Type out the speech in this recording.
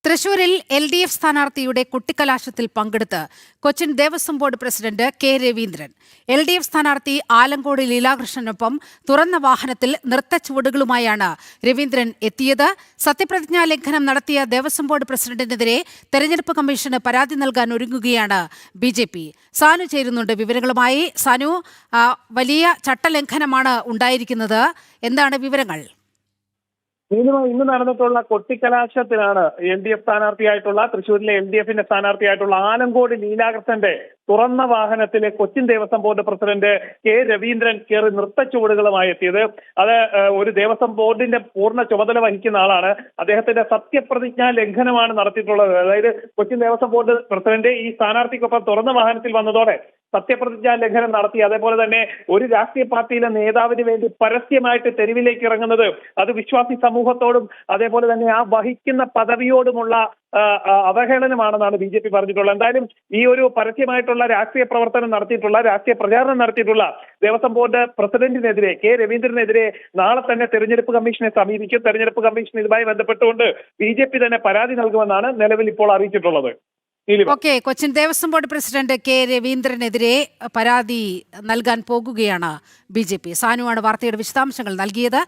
തൃശൂരിൽ LDF സ്ഥാനാർത്ഥിയുടെ കുട്ടിക്കലാശത്തിൽ പങ്കെടുത്ത് Cochin Devaswom board president K Raveendran. LDF സ്ഥാനാർത്ഥി ആലങ്കോട് ലീലാകൃഷ്ണനൊപ്പം തുറന്ന വാഹനത്തിൽ നൃത്തച്ചുവടുകളുമായാണ് രവീന്ദ്രൻ എത്തിയത്. സത്യപ്രതിജ്ഞാ ലംഘനം നടത്തിയ ദേവസ്വം ബോർഡ് പ്രസിഡന്റിനെതിരെ തെരഞ്ഞെടുപ്പ് കമ്മീഷന് പരാതി നൽകാൻ ഒരുങ്ങുകയാണ് BJP. സാനു ചേരുന്നുണ്ട് വിവരങ്ങളുമായി. സാനു, വലിയ ചട്ടലംഘനമാണ് ഉണ്ടായിരിക്കുന്നത്. എന്താണ് വിവരങ്ങൾ? ഇന്ന് നടന്നിട്ടുള്ള കൊട്ടിക്കലാശത്തിലാണ് LDF സ്ഥാനാർത്ഥിയായിട്ടുള്ള തൃശ്ശൂരിലെ LDFന്റെ സ്ഥാനാർത്ഥിയായിട്ടുള്ള ആലങ്കോട് ലീലാകൃഷ്ണന്റെ തുറന്ന വാഹനത്തിലെ Cochin Devaswom board president K Raveendran കയറി നൃത്തച്ചുവടുകളുമായി എത്തിയത്. അത് ഒരു ദേവസ്വം ബോർഡിന്റെ പൂർണ്ണ ചുമതല വഹിക്കുന്ന ആളാണ്. അദ്ദേഹത്തിന്റെ സത്യപ്രതിജ്ഞാ ലംഘനമാണ് നടത്തിയിട്ടുള്ളത്. അതായത് കൊച്ചിൻ ദേവസ്വം ബോർഡ് പ്രസിഡന്റ് ഈ സ്ഥാനാർത്ഥിക്കൊപ്പം തുറന്ന വാഹനത്തിൽ വന്നതോടെ സത്യപ്രതിജ്ഞാ ലംഘനം നടത്തി. അതേപോലെ തന്നെ ഒരു രാഷ്ട്രീയ പാർട്ടിയിലെ നേതാവിന് വേണ്ടി പരസ്യമായിട്ട് തെരുവിലേക്ക് ഇറങ്ങുന്നത് അത് വിശ്വാസി സമൂഹത്തോടും അതേപോലെ തന്നെ ആ വഹിക്കുന്ന പദവിയോടുമുള്ള അവഹേളനമാണെന്നാണ് BJP പറഞ്ഞിട്ടുള്ളത്. എന്തായാലും ഈ ഒരു പരസ്യമായിട്ടുള്ള രാഷ്ട്രീയ പ്രവർത്തനം നടത്തിയിട്ടുള്ള രാഷ്ട്രീയ പ്രചാരണം നടത്തിയിട്ടുള്ള ദേവസ്വം ബോർഡ് പ്രസിഡന്റിനെതിരെ കെ രവീന്ദ്രനെതിരെ നാളെ തന്നെ തെരഞ്ഞെടുപ്പ് കമ്മീഷനെ സമീപിക്കും. തെരഞ്ഞെടുപ്പ് കമ്മീഷൻ ഇതുമായി ബന്ധപ്പെട്ടുകൊണ്ട് BJP തന്നെ പരാതി നൽകുമെന്നാണ് നിലവിൽ ഇപ്പോൾ അറിയിച്ചിട്ടുള്ളത്. Cochin Devaswom board president K രവീന്ദ്രനെതിരെ പരാതി നൽകാൻ പോകുകയാണ് BJP. സാനുവാണ് വാർത്തയുടെ വിശദാംശങ്ങൾ നൽകിയത്.